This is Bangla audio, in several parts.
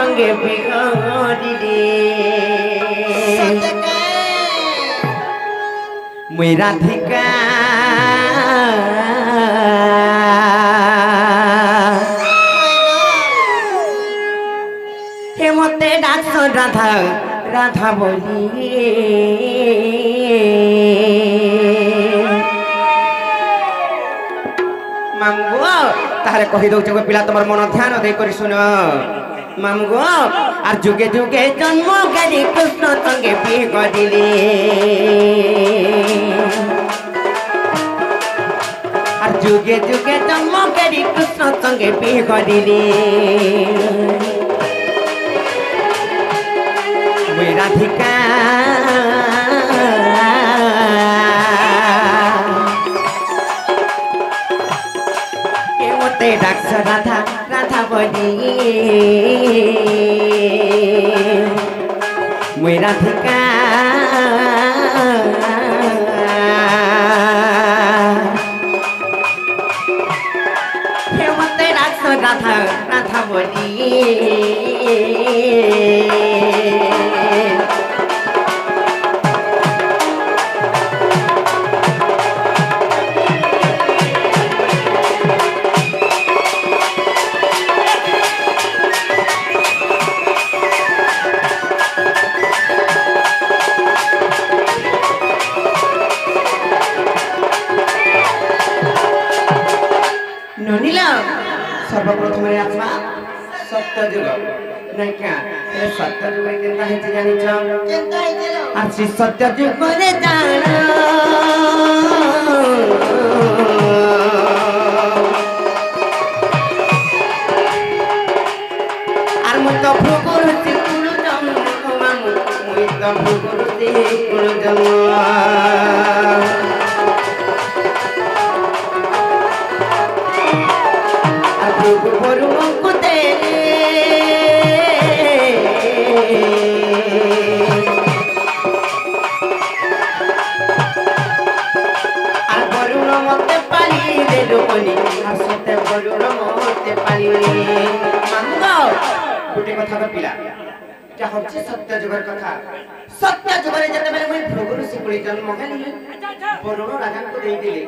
संगे बिगड़िले मुई राधिका हे मते डाक्स राधा राधा बोली मामगो तारे कहि दउछ गो पिला तमर मन ध्यान दे करि सुन मामगो आर जुगे जुगे जन्म करी कृष्ण संगे बिगड़िले आर जुगे जुगे जन्म करी कृष्ण संगे बिगड़िले मुई राधिका ते डाक्स राधा राधा बोली मुई राधिका हे मते डाक्स राधा राधा बोली सर्वप्रथम आत्मा सत्य जुग नहीं क्या सत्य जुग केनता हेछि जानि छ केनता हेछि आ श्री सत्य जुग रे जान आर मत भगुरु तिकुरु जम मामु मुई त भगुरु तिकुरु जम गोटे कथा पिला सत्य जुगर कथा सत्य जुगर जते बेले मुई भोगुरु सिकुली जन्म हेली वरुण राजा को देई दिले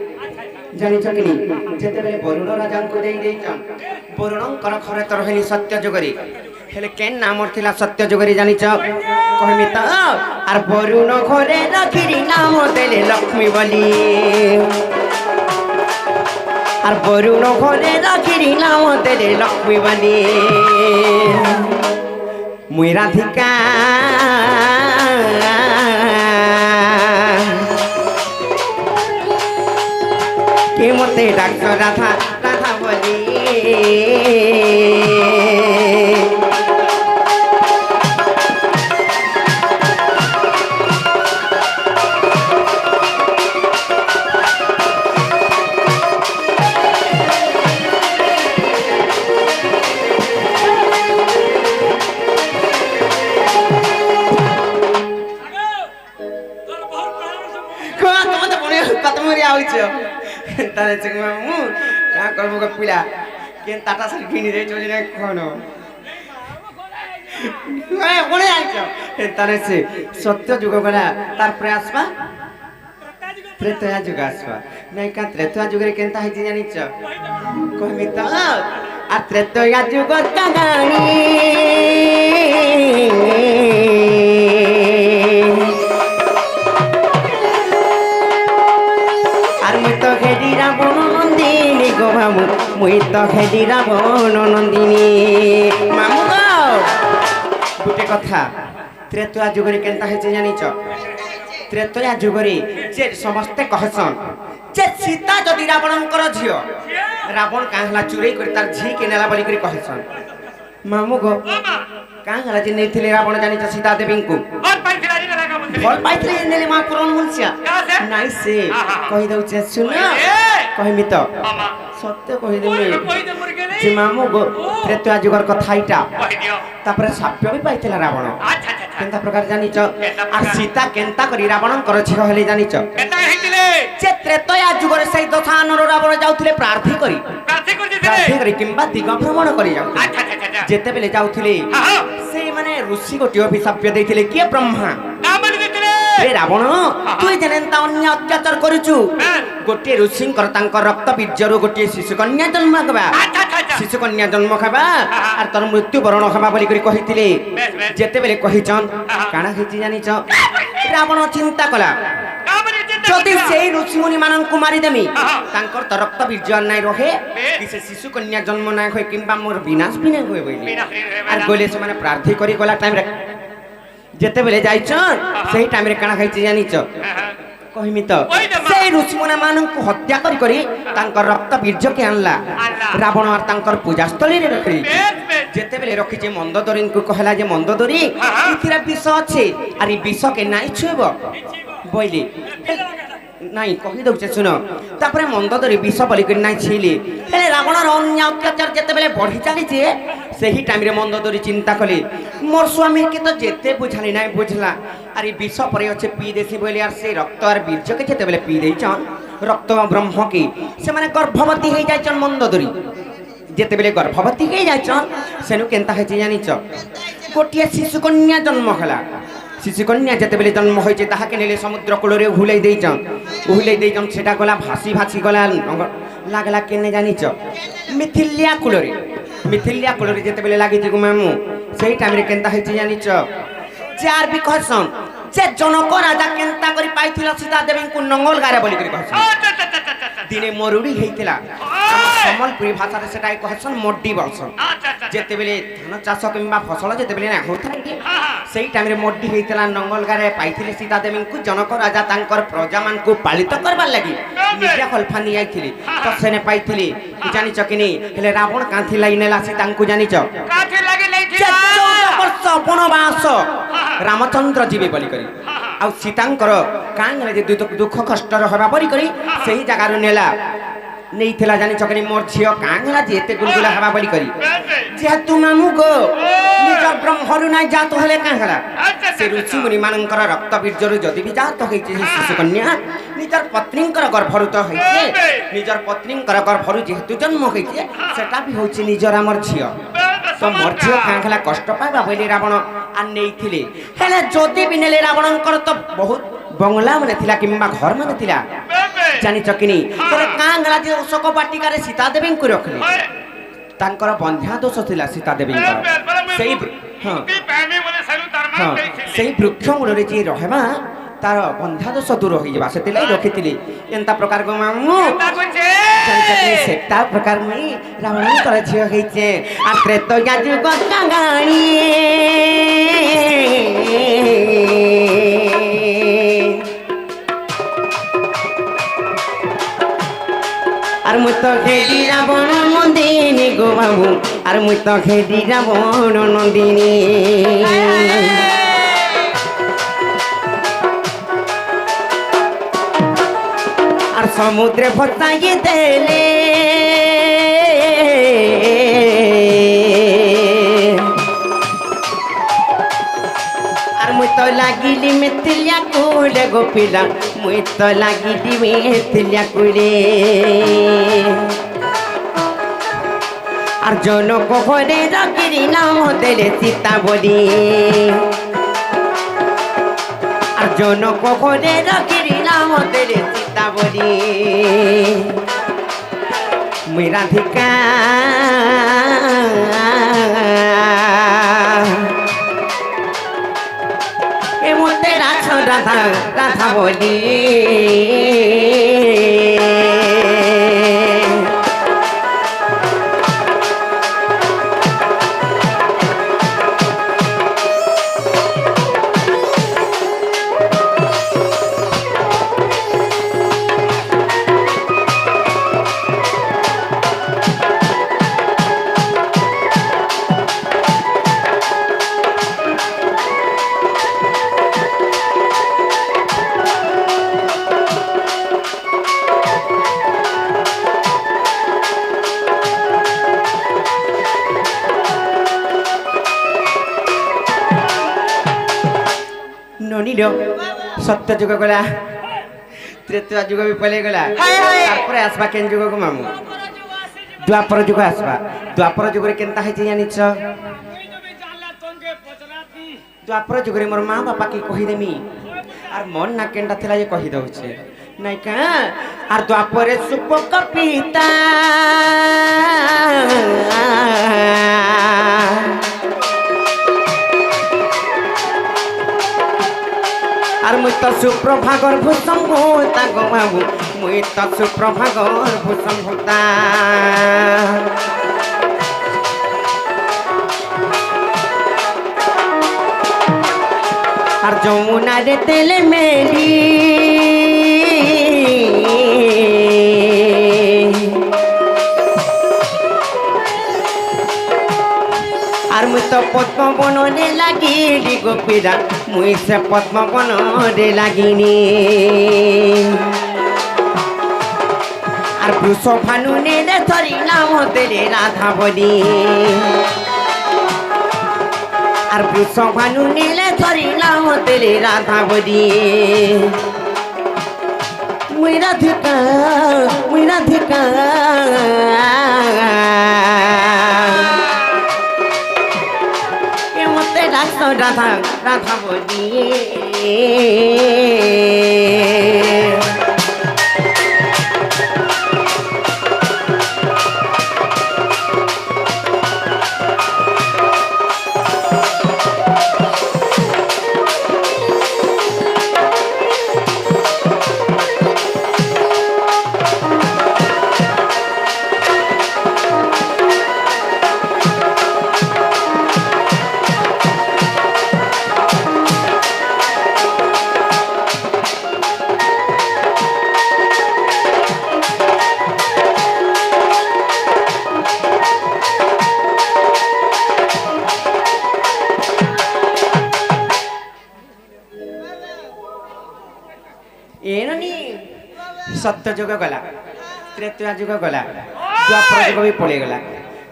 जानि छकिनी जते बेले वरुण राजा को देई देइछन वरुण कर खरे तर हेली सत्य जुगरी हेले केन नाम थिला सत्य जुगरी जानि छ कहमी त आर वरुण घरे रखिरी नाम देले लक्ष्मी बली आर वरुण घरे रखिरी नाम देले लक्ष्मी बली मुई राधिका के मते डाक्स राधा राधा बोली तारे चंगमा मु का करबो ग पिला केन टाटा सर किनि रे जोजी नै खनो ए ओने आइछो तारे से सत्य जुग गला तार प्रयास बा त्रेता जुग आसबा नै का त्रेता जुग रे केनता हिजि जानि छ कहमी त आ त्रेता जुग कागाणी मुई तो खेदी रावण नंदिनी मामु गोटे कथा त्रेता जुगरे केनता हेछि जानि छ त्रेता जुगरे जे समस्ते कहसन जे सीता जदि रावणंकर झियो रावण काहला चुरै कर तार झी के नेला बलि कर कहसन मामु गो काहला जे नेथिले रावण जानि छ सीता देवी को भल पाइथिले नेले मा पुराण मुनसिया नाइ से कहि दउ छ सुन कहमी त सत्य कहि देले जे मामु गो त्रेता जुगर कथा इटा तापर साप्य भी पाइथिला रावण केनता प्रकार जानि छ आ सीता केनता करी रावण कर झियो हेले जानि छ केनता हेतिले जे त्रेता जुगर सही दशानर रावण जाउथिले प्रार्थी करी किंबा दिग भ्रमण करी जाउ जेते बेले जाउथिले ମାନେ ଋଷି ଗୋଟିଏ ଅଭିଶାପ୍ୟ ଦେଇଥିଲେ କିଏ ବ୍ରହ୍ମା रे रावण तू जेने अन्य अत्याचार करूचु गोटे ऋषिंकर तांकर रक्त बीजरू गोटे शिशु कन्या जन्म खबा शिशु कन्या जन्म खबा आर तोर मृत्यु वरण खबा बोली करी कहिथिले जेते बेले कहिचन काना हेची जानिच रावण चिंता कला যদি সেই ঋষিমুনি মাননকু মারি দেমি তাঙ্কর তো রক্ত বীর্য নাই রহে কি সে শিশু কন্যা জন্ম না হয় কিংবা মোর বিনাশ বিনা হয় বইলি আর গলে সে মানে প্রার্থী করি গলা টাইম রে যেতে বেলে যাইছন সেই টাইম রে কানা খাইছি জানিছ কহিমি তো সেই ঋষিমুনি মাননকু হত্যা করি করি তাঙ্কর রক্ত বীর্য কে আনলা রাবণ আর তাঙ্কর পূজাস্থলী রে রখি যেতে বেলে রখিছে মন্দোদরীଙ୍କୁ কহলা যে মন্দোদরী ইতিরা বিষ আছে আর এই বিষ কে নাই ছুইব বইলি নাই কহি দউছে শুন তারপরে মন্দোদরী বিষ বলি করি নাই ছিলি হেলে রাবণর অন্যায় অত্যাচার যেতে বেলে বঢ়ি চালিছে সেই টাইম রে মন্দোদরী চিন্তা কলি মোর স্বামী কে তো যেতে বুঝালি নাই বুঝলা আর এই বিষ পরে আছে পি দেছি বলি আর সেই রক্ত আর বীর্যকে যেতে বেলে পি দেইছন রক্ত ব্রহ্ম কি সে মানে গর্ভবতী হই যাইছন মন্দোদরী যেতে বেলে গর্ভবতী হই যাইছন সেনু কেনতা হইছে জানিছ গোটিয়ে শিশু কন্যা জন্ম হলা শিশু কন্যা যেতে বেলে জন্ম হয়েছে তাহাকে নেলে সমুদ্র কূলরে হুলাই দেইছন সেটা গলা ভাসি ভাসি গলা লাগলা কেনে জানিছ মিথিলিয়া কূলরে যেতে বেলে লাগিছে গো মামু সেই টাইমরে কেনতা হয়েছে জানিছ চার বি কহসন যে জনক রাজা কেনতা করি পাইছিল সীতা দেবীଙ୍କୁ নঙ্গল গারে বলি করি কহসন দিনে মরুড়ি হইতিলা সম্বলপুরী ভাষাতে সেটাই কহসন মড্ডি বলসন যেতে বেলে ধান চাষ কিংবা ফসল যেতে বেলে না হউথাই সেই টাইমরে মড্ডি হইতিলা নঙ্গল গারে পাইଥିଲେ সীতা দেবীଙ୍କୁ জনক রাজা তাঙ্কর প্রজা মানকু পালিত করবার লাগি নিজে হলফানি আইଥିଲି তো সেনে পাইଥିଲି জানিছ কি নি হেলে রাবণ কাঁথি লাগি নেলা সীতাଙ୍କୁ জানিছ কাঁথি লাগি নেইছিল 14 ବର୍ଷ বনবাস রামচন্দ্র জীবে বলি করি আর সীতাঙ্কর কাঙ্গলে যে দুঃখ কষ্টর হবা বলি করি সেই জায়গার নেলা নেইଥିଲା জানিছ কি মোর ঝিও কাঙ্গলা যে এতে গুলগুলা হবা বলি করি যেহেতু মামু গো নিজ ব্রহ্মরু নাই জাত হলে কাঙ্গলা সে ঋষিমুনি মানଙ୍କର রক্ত বীর্যরু যদি বি জাত হইছে শিশু কন্যা নিজর পত্নীଙ୍କର গর্ভরু তো হইছে নিজর পত্নীଙ୍କର গর্ভরু যেহেতু জন্ম হইছে সেটা বি হইছে নিজর আমার ঝিও তো মোর ঝিও কাঙ্গলা কষ্ট পাইবা বলি রাবণ আর নেইଥିଲେ হেলে যদি বি নেলে রাবণଙ୍କର তো বহুত বংলা মানে থিলা কিংবা ঘর মানে থিলা জানিছ কি নি তোরে কাঙ্গলা যে অশোক বাটিকারে সীতা দেবীଙ୍କୁ রখলি তাঙ্কর বন্ধ্যা দোষ থিলা সীতা দেবীଙ୍କର সেই সেই বৃক্ষ মূଳରେ যে রহবা তার বন্ধ্যা দোষ দূর হয়ে যাবা সেতিলাই রখিଥିଲି এন্তা প্রকার গো মামু সেটা প্রকার মুই রাবণଙ୍କର ঝিও হইছে আর ত্রেতয়া যুগ কাঙ্গাণী আর মুই তো খেলি রাবণ নন্দিনী গো বাবু আর মুই তো খেলি রাবণ নন্দিনী আর সমুদ্রে ভসাই দেলে আর মুই তো লাগিলি মিথিলিয়া কুলে গোপিলা মুই তো লাগিলি মিথিলিয়া কুলে আর জনক ঘরে রকিরি নাম দেলে সীতা বলি আর জনক ঘরে রকিরি নাম দেলে সীতা বলি মুই রাধিকা এ মতে রাছ রাধা রাধা বলি ননিল সত্য যুগ গলা ত্রেতয়া যুগ বি পলে গলা তারপরে আসবা কেন যুগ গো মামু দ্বাপর যুগ আসবা দ্বাপর যুগরে কেনতা হইছে জানিছ द्वापर जुगरे मोर माँ बापा की कहीदेमी आर मन ना केनटा थिला जे कही दउछे नहीं का आर द्वापरे सुपक पिता आर मुई तो सुप्रभागर भूषण भूता गो बाबू मुई तो सुप्रभागर भूषण भूता आर जमुना रे तेले मेली आर मुई तो पद्म बन रे लगी गोपीरा मुई से पद्म बन रे लगिनी आर वृष भानु ने धरी नाम तेरे राधा बोली आर वृष भानु नीले धरी नाम तेरे राधा बोली मुई राधिका के मते डाक्स राधा राधा बोली सत्य जुग गला त्रेता जुग गला द्वापर जुग भी पड़े गला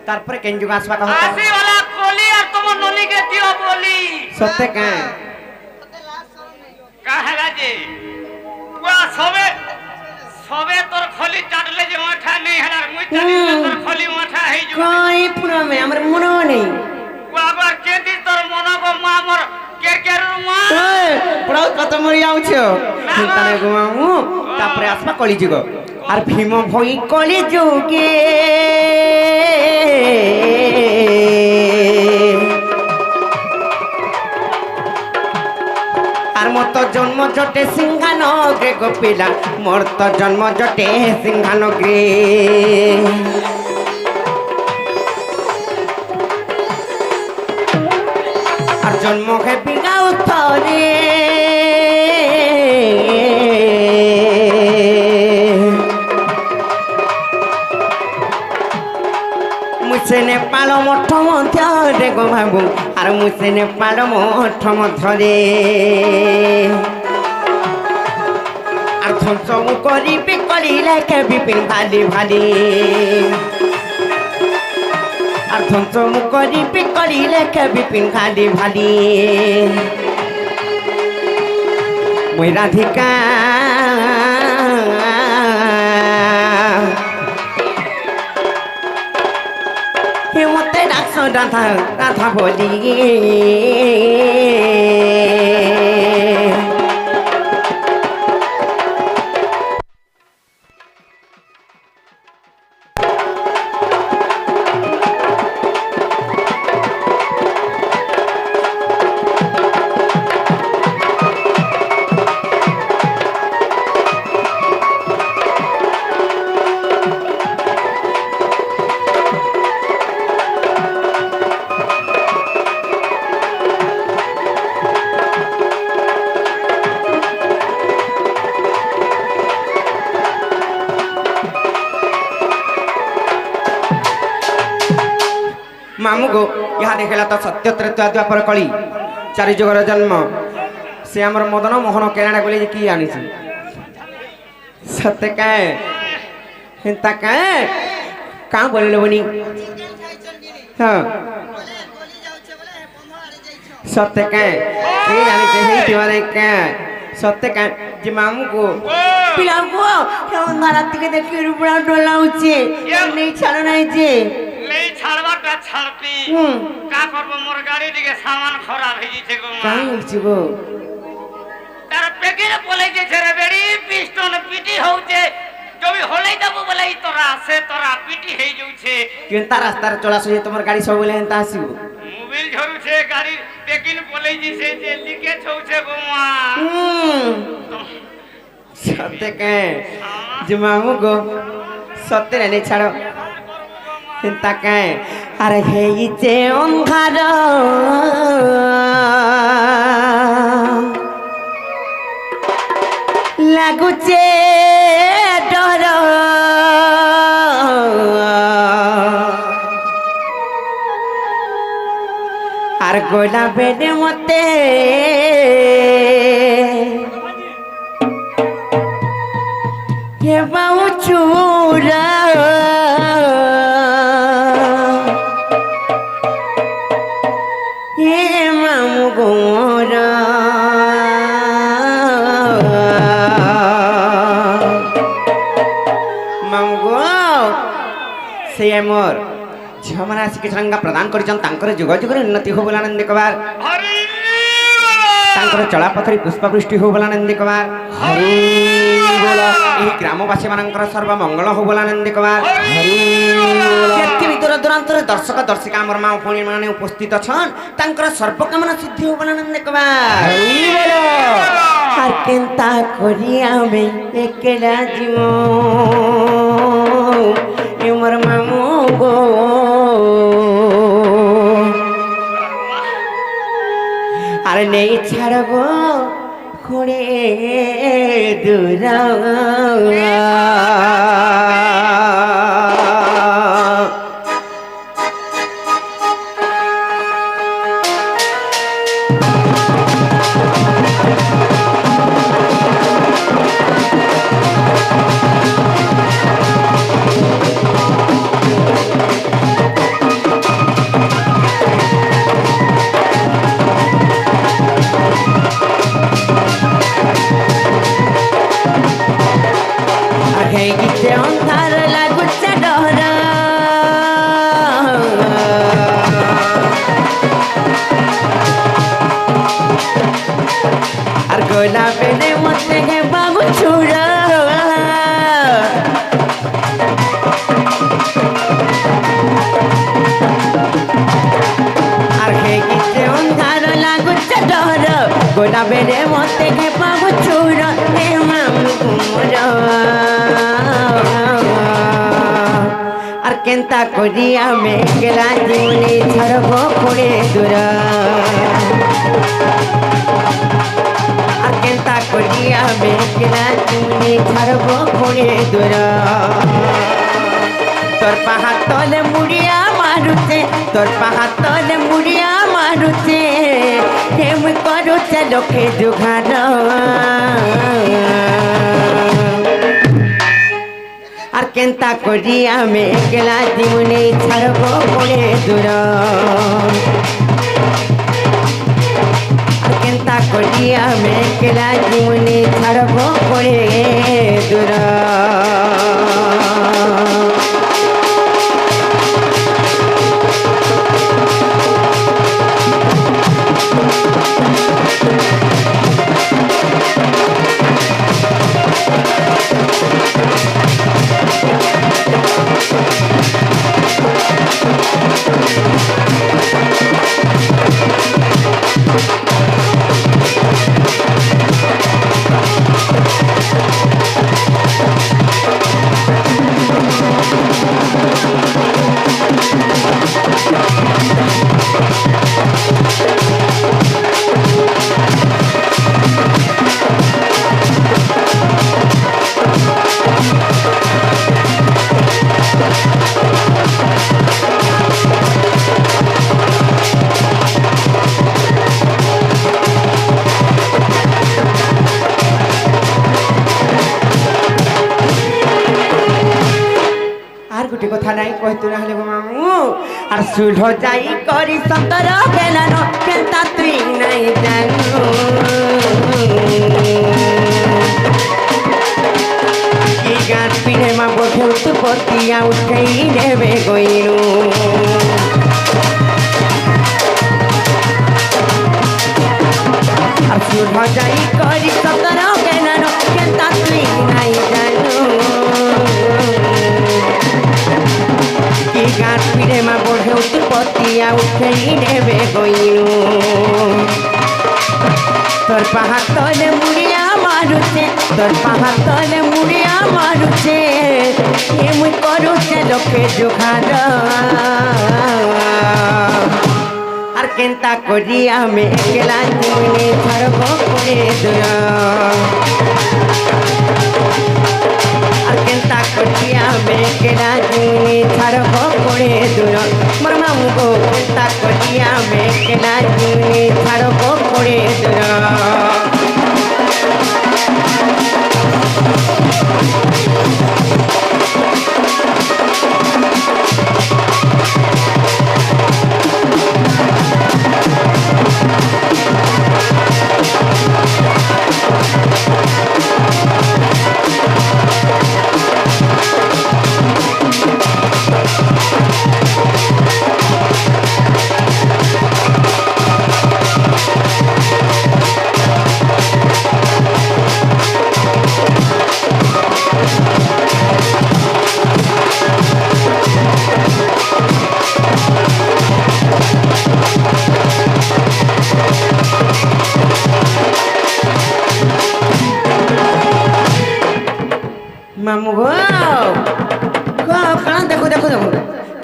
तारपर केन जुग आसवा कहत आसी वाला कोली और तुम नली के दियो बोली सत्य का कहला जे वा सबे तोर खोली चाटले जे माठा नहीं हला मुई चाटले तोर खोली माठा है जो कोई पूरा में हमर मनो नहीं वा बार केदी तोर मनो को मां मोर केरकेरु मां पड़ाउ कत मरि आउ छो ताने गुमामु तापरे आसवा कली जुग आर भीम भई कली जुगे आर मत जन्म जटे सिंहानग्रे गोपिला मोर तो जन्म जटे सिंहानग्रे आर जन्म है बिगाउ थरे मुझे नेपाल मठ मध्य गो बाबू आर मुझे नेपाल मठ मध्य आर ध्वंस मु करी के विपिन भाली भाली आर ध्वंस मु करी के विपिन भाली भाली मुई राधिका मते डाक्स राधा राधा बोली मामू को यहाँ देखला तो सत्य त्रेता द्वापर कली चारि जुगर जन्म से आमर मदन मोहन केराड़ा गले की आनी सत्य काय हिंता काय का बोले बनी हाँ सत्य काय ये आनी चाहिए दीवाने क्या सत्य काय जी मामू को पिला को क्या रात के देखिए रुपड़ा डोला उचे नहीं छाड़ो नहीं जे नहीं छाड़वा টা ছাড়তি কা করব মোর গাড়ি দিকে সামান খারাপ হয়ে গেছে গো মা কাই হইছি গো তার পেকের পলাই গেছে রে বেড়ি পিস্টন পিটি হউছে যদি হলেই দেব বলাই তোরা আছে তোরা পিটি হয়ে যাচ্ছে কেনতা রাস্তার চলাচল তোমার গাড়ি সব বলে এনতা আসিব মোবিল ঝরুছে গাড়ি পেকিন পলাই দিছে যে লিকে ছউছে গো মা সত্যি কে যে মামু গো সত্যি রে ছাড়ো চিন্তা কে আরে হেইছে অন্ধার লাগুছে ডর আর গোলা বেড়ে মতে বাউ চূড়া হে মামু গোরা মামু গো সে মোর ঝিଅମାନେ ଆସିକି ଛାଙ୍ଗା ପ୍ରଦାନ କରିଛନ୍ତି ତାଙ୍କର ଯୁଗ ଯୁଗରେ ଉନ୍ନତି ହଉ ବୋଲି ଆନନ୍ଦ କବାର ତାଙ୍କର ଚଳାପଥରେ ପୁଷ୍ପବୃଷ୍ଟି ହଉ ବୋଲି ଆନନ୍ଦ କବାର ଏହି ଗ୍ରାମବାସୀ ମାନଙ୍କର ସର୍ବମଙ୍ଗଳ ହଉ ବୋଲି ଆନନ୍ଦ କବାର ଯେତେ ବି ଦୂର ଦୂରାନ୍ତରେ ଦର୍ଶକ ଦର୍ଶିକା ଆମର ମା ଭଉଣୀ ମାନେ ଉପସ୍ଥିତ ଅଛନ୍ ତାଙ୍କର ସର୍ବକାମନା ସିଦ୍ଧି ହଉ ବୋଲି ଆନନ୍ଦ କବାର আর কেনতা করি আমি একলা জীব মোর মামু গো আর নেই ছাড়ব খুঁড়ে দূর গীতে অন্ধার লাগুছে ডর আর গোলা বেড়ে মতে গে বাবু ছুড়া আর হে গীতে অন্ধার লাগুছে ডর গোলা বেড়ে মতে গে বাবু ছুড়া হে মামু কুমড়া আর কেনতা করি আমি গেলা জীবনে ছাড়ব খুঁড়ে দূর আর কেনতা করি আমি গেলা জীবনে ছাড়ব খুঁড়ে দূর তোর পাহাড় তলে মুড়িয়া মারুছে তোর পাহাড় তলে মুড়িয়া মারুছে প্রেম করুছে লোকে জুঘার আর কেনতা করি আমি একলা জীবনে ছাড়ব পড়ে দূর আর কেনতা করি আমি একলা জীবনে ছাড়ব পড়ে দূর গোটে কথা নাই কইতু না হলে মামু আর সুলহ যাই করি সতর বেলান কেনতা তুই নাই জানু কি গান পিনে মা বসে তু পতিয়া উঠেই নেবে গইনু ভজাই করি সতর জ্ঞান কেতা তুই নাই জানু কি গাঁত পিড়ে মা বঢ়েউ তু পতিয়া উঠেই নেবে গইনু তোর পাহাড় তলে মুড়িয়া মারুছে তোর পাহাড় তলে মুড়িয়া মারুছে এমন করুছে লোকে জোখার আর কেনতা করি আমি একলা জীবনে ছাড়ব করে দুয়া আর কেনতা করি আমি একলা জীবনে ছাড়ব করে দুয়া মোর মামু গো কেনতা করি আমি একলা জীবনে ছাড়ব করে দুয়া মামু গো কারণ দেখো দেখো দেখো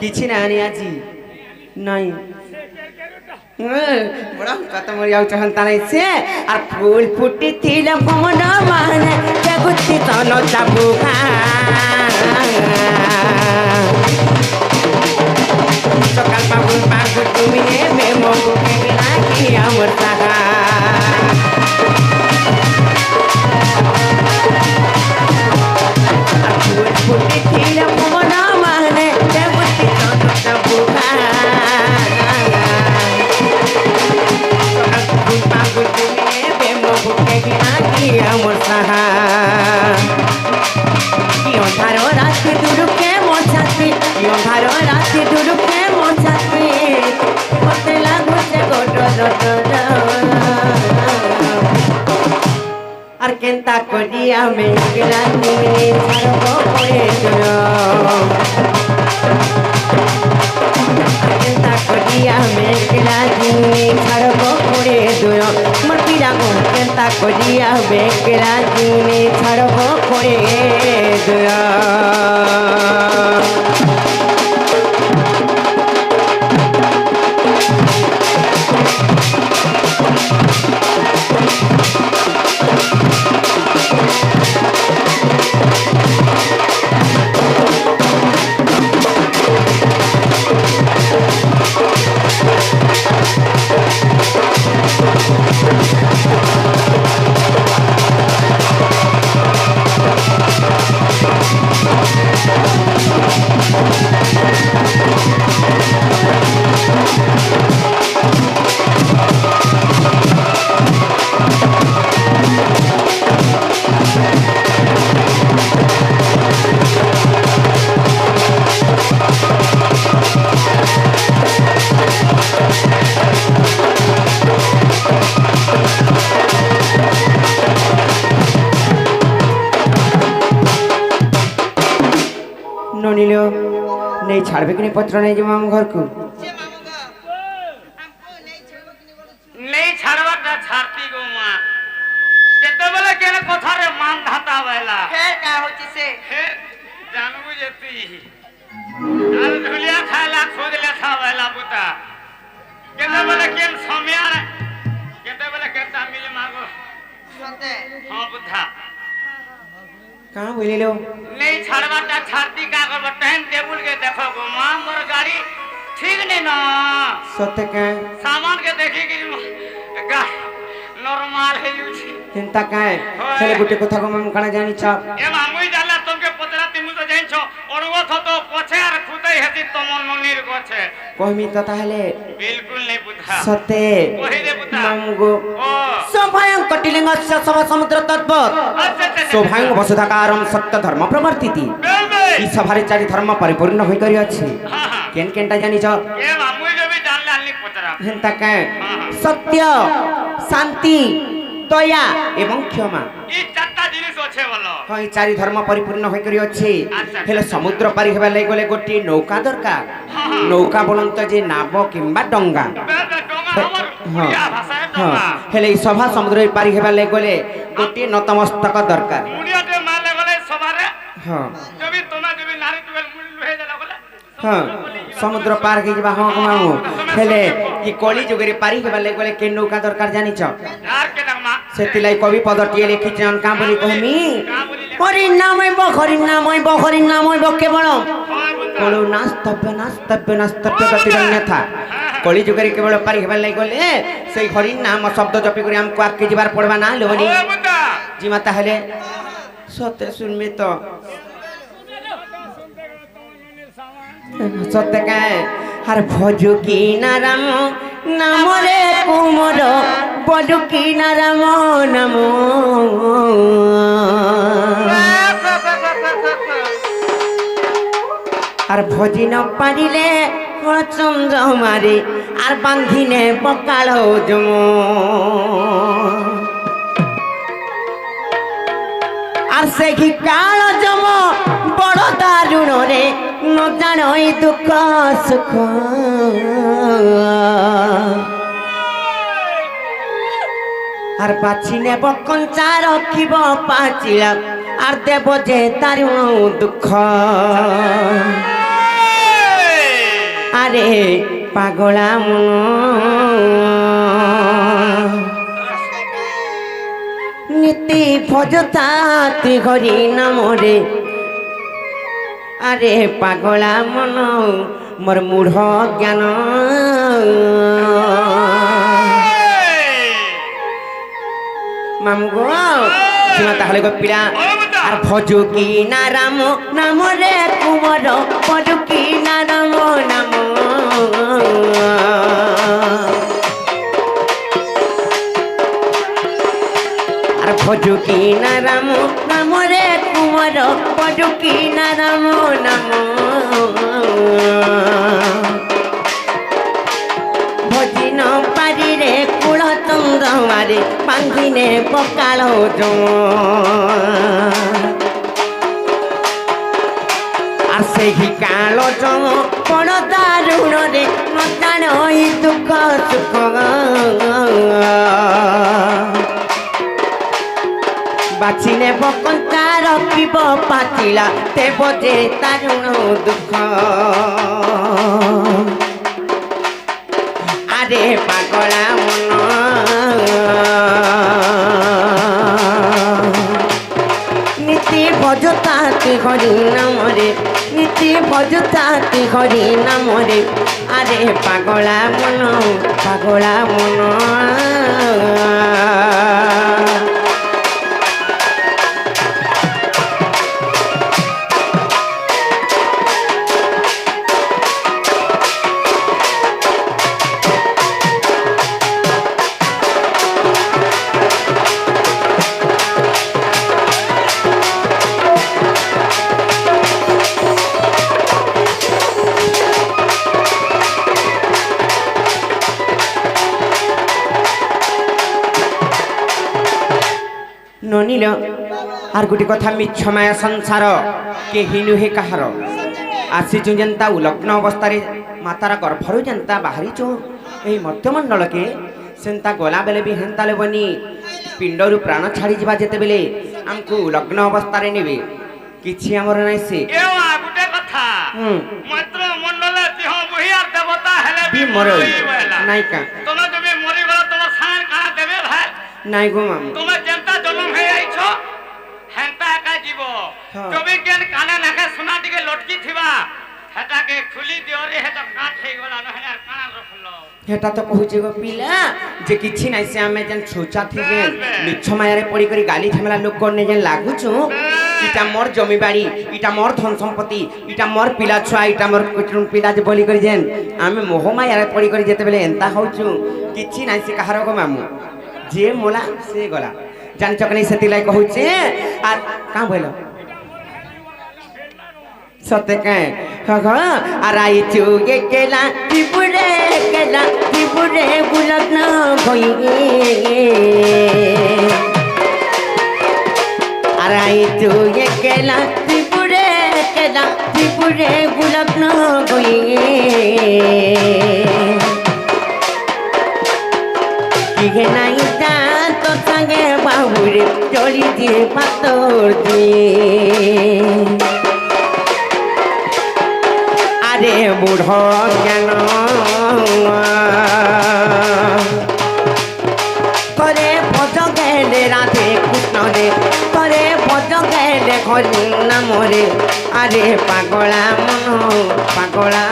କିଛି ନାହିଁ ଆଜି ନାଇଁ ବଡ଼ କତ ମରି ଯାଉଛ ହନ୍ତା ନାଇଁ ସେ আর ফুল ফুটিছিল ভ্রমণ মানে জাগুতি তন চাবু সকাল পাবুন পাগু তুমি নেবে মগু কেগে নাকি আমার সাহা ফুল ফুটিছিল ভ্রমণ মানে জাগুতি তন চাবু আমার সাহা কি অন্ধার রাতে দুলুকে মছাতে কি অন্ধার রাতে দুলুকে মছাতে মতে লাগুছে গোট আর কেনতা করি আমি একলা নিয়ে ছাড়ব করে কেনতা করি আমি একলা নিয়ে ছাড়ব করে দুয় মোর পিরাগো কেনতা করি আমি একলা নিয়ে ছাড়ব করে দুয় ननिल नहीं छाड़बे कि नहीं पत्र नहीं जो मामू घर को नहीं छाड़वाटा छाड़ती गो मां केते बेले केने कथा रे मान धाता वेला फेर का होची से हे जानबु जेती आर धुलिया खाला खोद ले था वेला बुता केते बेले केन समय केते बेले केता मिले मागो सते हां बुधा कहाँ बोले लो नहीं छाड़वाटा छाड़ती का करबो टाइम टेबल के देखो गो मां मोर गाड़ी ठीक नहीं ना सत्य का सामान के देखी कि नॉर्मल है यूज चिंता का है चले गुटे कथा को मामू काना जानी छ ए मामुई जाला तुमके पतरा तिमु तो जाइन छ ओरगो थ तो पछे आर खुदै हेती तमन ननीर गछे कहमी तो ताहले बिल्कुल नहीं बुधा सत्य कहि दे बुधा मामू गो ओ सभायं कटिलिंग सब समुद्र तत्पथ अच्छा सौभाग्य वसुधाकारम सत्य धर्म प्रवर्तिति बेबे ई सभारे चारि धर्म परिपूर्ण होई करी अछि हां हां केन केनटा जानी छ ए मामुई जो भी जान लाली पतरा हेंता का सत्य शांति দয়া এবং ক্ষমা ই চারটা জিনিস আছে বলো ହଁ ଏ ଚାରି ଧର୍ମ ପରିପୂର୍ଣ୍ଣ ହୋଇକରି ଅଛି ଆଚ୍ଛା। ହେଲେ ସମୁଦ୍ର ପାରି ହେବା ଲାଗି ଗଲେ ଗୋଟିଏ ନୌକା ଦରକାର ନୌକା ବୋଲନ୍ତ ଯେ ନାବ କିମ୍ବା ଡଙ୍ଗା ଡଙ୍ଗା ଆମର ହଁ ଓଡ଼ିଆ ଭାଷାରେ ହଁ ଡଙ୍ଗା ହେଲେ এই সভা সমুদ্র পারি হেবা লাগি গলে গোটিଏ নতমস্তক দরকার মুড়িয়াতে মারলে গলে সবারে হ্যাঁ যদি তোমরা যদি নারী টুয়েল মুড়ি লুহে দেলা গলে হ্যাঁ সমুদ্র পার হয়ে যাবা হ্যাঁ মামু হেলে ই কলি যুগরে পারি হেবা লাগি গলে কে নৌকা দরকার জানিছ আর কে ডাকমা সেতিলাই কবি পদটিয়ে লিখিছেন কা বলি কহমি হরি নাম হইব কেবল কলু নাস্তব্য গতির অন্যথা কলি যুগরে কেবল পারি হেবা লাগি গলে সেই হরি নাম শব্দ জপি করে আমকু আগে যাবার পড়বা না লোনি ওই বুদা জিমা তাহলে সত্যি শুনবি তো সত্যি কায় আর ভজু কি না রাম নামরে কুমর বজু কি না রাম নাম আর ভজি ন পারিলে চন্দ্র মারে আর বান্ধিনে পকাল জম আর সেই কাল জম বড় দারুণ রে ন জানই দুঃখ সুখ আর বাছি নেব কঞ্চা রখিব পাচিলা আর দেব যে দারুণ দুঃখ আরে পাগলা মন নীতি ভজতা ত্রিঘরি নামরে আরে পাগলা মন মোর মূঢ় জ্ঞান মামু গো তাহলে গো পিলা আর ভজু কি না রাম নামরে কুমর ভজু কি না রাম নাম আর ভজু কি না রাম নামরে কুমর ভজু কি না রাম নাম ভজি ন পারি রে কুল চন্দ্র মারে বান্ধিনে পকাল আর সেই কাল জম বড় দারুণ রে ন জানই দুঃখ সুখ বাছি নেব কঞ্চা রখিব পাচিলা দেব যে দারুণ দুঃখ আরে পাগলা মন নীতি ভজতাতে হরি নামরে নীতি ভজতাতে হরি নামরে আরে পাগলা মন পাগলা মন ননিল আর গোটে কথা মিছ মায়া সংসার কেহি নুহে কাহার আসিছু যেন্তা উলগ্ন অবস্থায় মাতার গর্ভর যেন্তা বাহারিছু এই মধ্যমণ্ডলকে সেন্তা গলা বেলে বি হেন্তা লেবনি পিণ্ডরু প্রাণ ছাড়ি যা যেতেবেলে আমকু লগ্ন অবস্থায় নেবে কিছু আমার নাই সে গুটে কথা মাত্র মন্ডলে দেহ বহি আর দেবতা হেলে বি মরই নাই কা তোমরা তুমি মরি গেল তোমার সান কানা দেবে ভাই নাই গো মামু তোমরা যেন্তা জন্ম হয়ে আইছ হেন্তা একা জীব তবে কেন কানে নাকে সোনা দিকে লটকি থিবা হেটাকে খুলি দিও রে হেটা কাঠ হই গলা ন হেটার কানা রখল হেটা তো কହୁଛି গো পিলা যে কিছু নাই সে আমি যেন সোচা থি যে মিছ মায়ারে পড়ি করি গালি থামেলা লোক করনে যেন লাগুছু ইটা মোর জমি বাড়ি ইটা মোর ধন সম্পত্তি ইটা মোর পিলা ছুয়া ইটা মোর কুটুম পিলা যে বলি করি যেন আমি মোহ মায়ারে পড়ি করি যেতে বেলে এন্তা হউছু কিছু নাই সে কাহার গো মামু যে মোলা সে গলা জানি চকনি সেতি লাই কହୁছে আর কা বইল সতে কে হগ আর আইছু একেলা ত্রিপুরে বুলগ্ন ভই হারাই তুই একেলা ত্রিপুরে একেলা ত্রিপুরে গুলগ্ন গইয়ে কিহে নাই তা তোর সঙ্গে বাবুরে চলি দিয়ে পাতর দিয়ে আরে বুড় কেন করে পদ গেলে রাধে কৃষ্ণ রে করে পদ গেলে হরি নাম রে আরে পাগলা মন পাগলা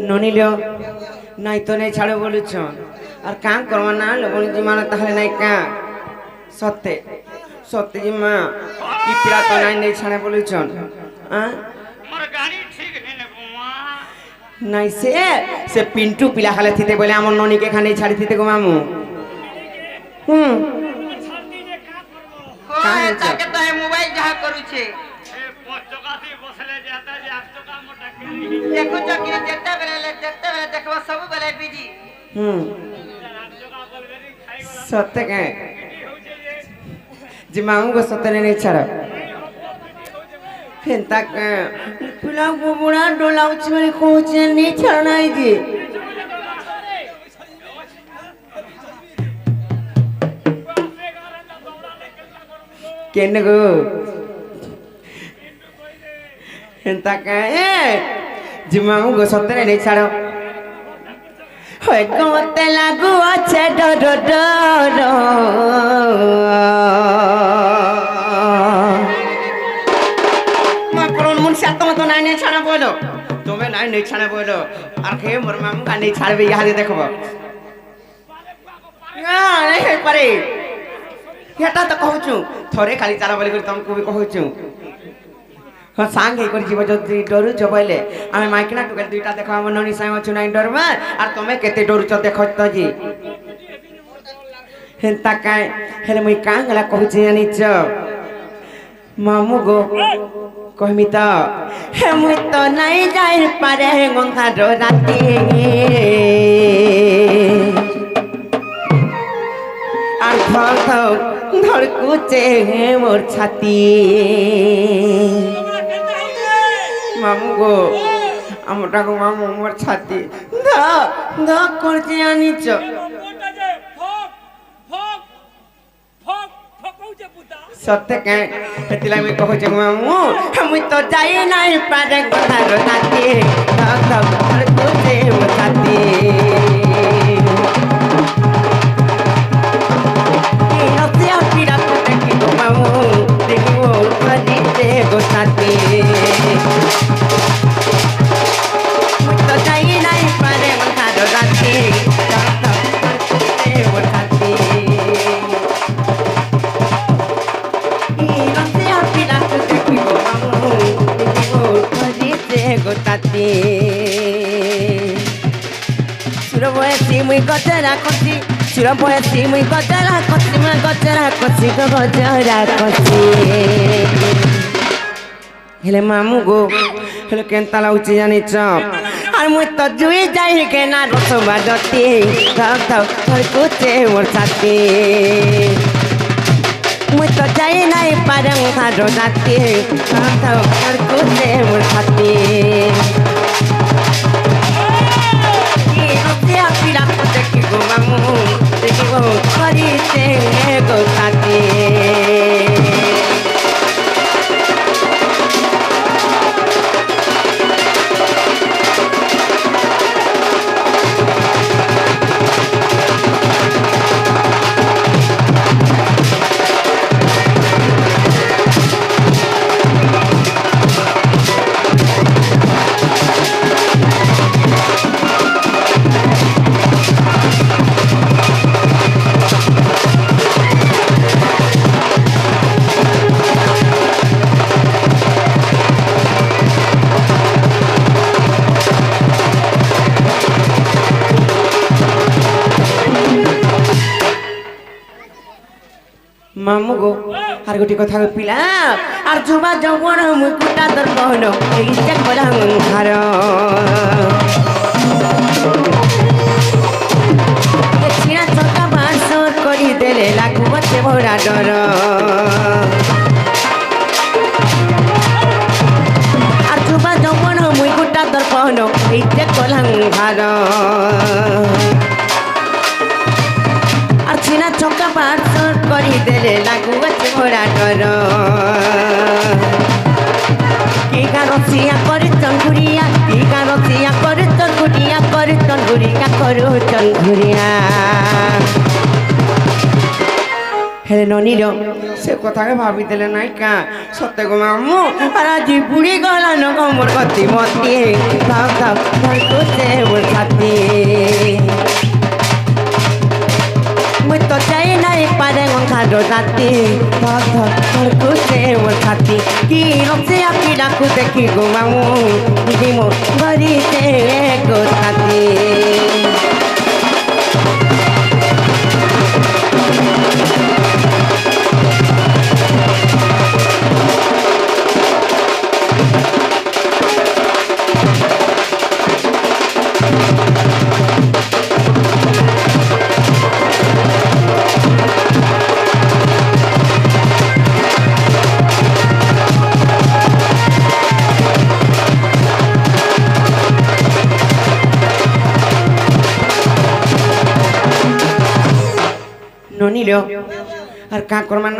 ননিল নাই তো নেই ছাড়ো বলুছ আর কাম করবা না লবণ জিমানা তাহলে নাই কা সত্যি সত্যি জিমা কি পিড়া তো নাই নেই ছাড়ে বলুছ মোর গাড়ি ঠিক নেই না বুমা নাই সে পিন্টু পিলা খালে থিতে বলে আমার ননিকে এখানে ছাড়ি থিতে গো মামু কোয়ে তাকে তো হে মোবাইল যাহা করুছে এ পচকাতি বসলে যেতা যে আটকা মোটা কেলি দেখুছ কি যেতে বেলে দেখবা সব বেলে বিজি আটকা বলবেনি খাই গলা সত্যি কে হউছে যে যে মামু গো সত্যি নেই ছাড়ো হেন্তা কে পিলা বুড়া ডোলাউছি মানে কହୁছে নেই ছাড়ো নাই যে কেন গো হেন্তা কে যে মামু গো সত্যি নেই ছাড়ো হয় গোতে লাগু আছে ডর ডর মা কোন মন সাত মত নাই নেই ছাড়া বলো তুমি নাই নেই ছাড়া বলো আর কে মোর মামু কা নেই ছাড়বে ইহাদে দেখব না নেই পারে এটা তো কହୁଛୁ থরে খালি চালা বলি করে তোমাকে ବି কହୁଛୁ ହଁ ସାଙ୍ଗ ହେଇକରି ଯିବ ଯଦି ଡରୁଛ ବୋଇଲେ ଆମେ ମାଇକିନା ଟୁକେଲ ଦୁଇଟା ଦେଖ ଆମ ନନି ସାଙ୍ଗ ଅଛୁ ନାଇଁ ଡରବା ଆର୍ ତମେ କେତେ ଡରୁଛ ଦେଖ ତ ଯେ ହେନ୍ତା କାଇଁ ହେଲେ ମୁଇଁ କାଁ ଗଲା କହୁଛି ଜାଣିଛ ମାମୁ ଗୋ କହିମି ତ ହେ ମୁଇଁ ତ ନାଇଁ ଯାଇପାରେ ଗଙ୍ଗାର ରାତି আর ধর ধর ধড়কুছে মোর ছাতি মামু গো আমটা গো মামু মোর ছাতি ধ ধ করছি আনিছ সত্য কে হেতিলা আমি কହୁছে মামু মুই তো যাই নাই পারে গঙ্গার রাতি ধর ধর ধড়কুছে মোর ছাতি গোসাতে তো যাই নাই পারে মথার রাতে গোসাতে গোসাতে সুর বয়সী মুই গজরা কষি সুর বয়সী মুই গজরা কষি মা গজরা কষি গো গজরা কষি হেলে মামু গো হেলে কেনতা লাগুছি জানিছ আর মুই তো জুই যাই কেনা রস বাজতি ধর ধর ধড়কুছে মোর ছাতি মুই তো যাই নাই পারে মথার রাতি ধর ধর ধড়কুছে মোর ছাতি দেখি গো মামু দেখি গো করিছে গো ছাতি মামু গো আর গোটি কথা পিলা আর যুবা যৌবন মুকুটা দর্পণ এই যে কলাম ঘর ছিঁড়া চকা বাসর করি দেলে লাগু বসে ভরা ডর আর যুবা যৌবন মুকুটা দর্পণ এই যে কলাম ঘর আর ছিনা চকা বাসর করি দেলে লাগু আছে ভরা ডর কি গারসিয়া করে চঙ্গুরিয়া কি গারসিয়া করে চঙ্গুরিয়া করে চঙ্গুরিয়া করু চঙ্গুরিয়া হেলে ননির সে কথাকে ভাবিদেলে নাই কা সত্য গো মামু আর আজি বুড়ি গলা নগ মোর গতি মতি ভাব ভাব ধরকুছে মোর ছাতি মুই তো চাই নাই পারে খাডো রাতি ধর ধর ধরকুছে মোর ছাতি কি রসে আপনি ডাকু দেখি গো মামু বুঝি মো ধরিতে গো ছাতি ননিল আর কা করমান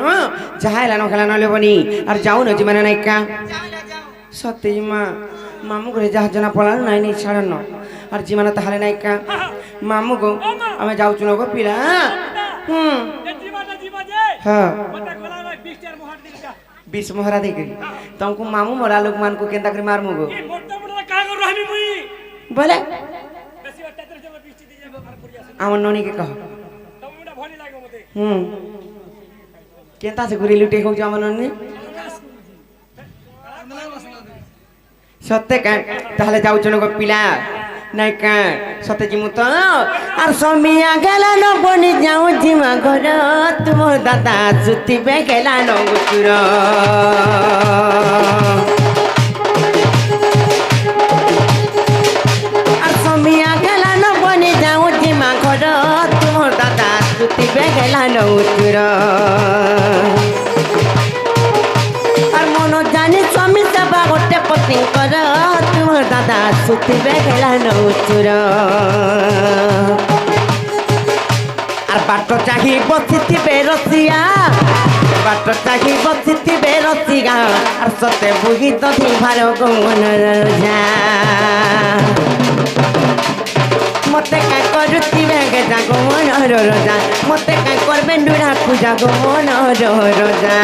যাহা এলানো খেলানো লেবনি আর যাও নজি মানে নাই কা সত্যি মা মামু করে যাহা জনা পড়ানো নাই নাই ছাড়ানো আর জিমানা তাহলে নাই কা মামু গো আমি যাউଛୁ গো পিলা হ্যাঁ 20 মোহরা দেখি তমকু মামু মরা লোক মানকু কেনতা করে মারমু গো বলে আমার ননিকে কহ কেনতা সে ঘুরি লুটে হোক আমার ননি সত্যি কা তাহলে যাউছো গো পিলা নাই কা সত্যি জিমু তো আর সমিয়া গেলা ন বনি যাও জিমা ঘর তোমার দাদা জুতি বে গেলা ন গুচুর আর সমিয়া গেলা ন বনি যাও জিমা ঘর তোমার দাদা জুতি বে গেলা ন গুচুর আর মন জানি স্বামী সেবা গোটে পতি কর তোমার দাদা সুতি বেগেলা নৌচুর আর বাট চাহি বসিথিবে রসিয়া বাট চাহি বসিথিবে রসিয়া আর সতে বুহি তথি ভার গমন রোজা মতে কা করুথিবে গেজা গমন রোজা মতে কা করবে নুরা পূজা গমন রোজা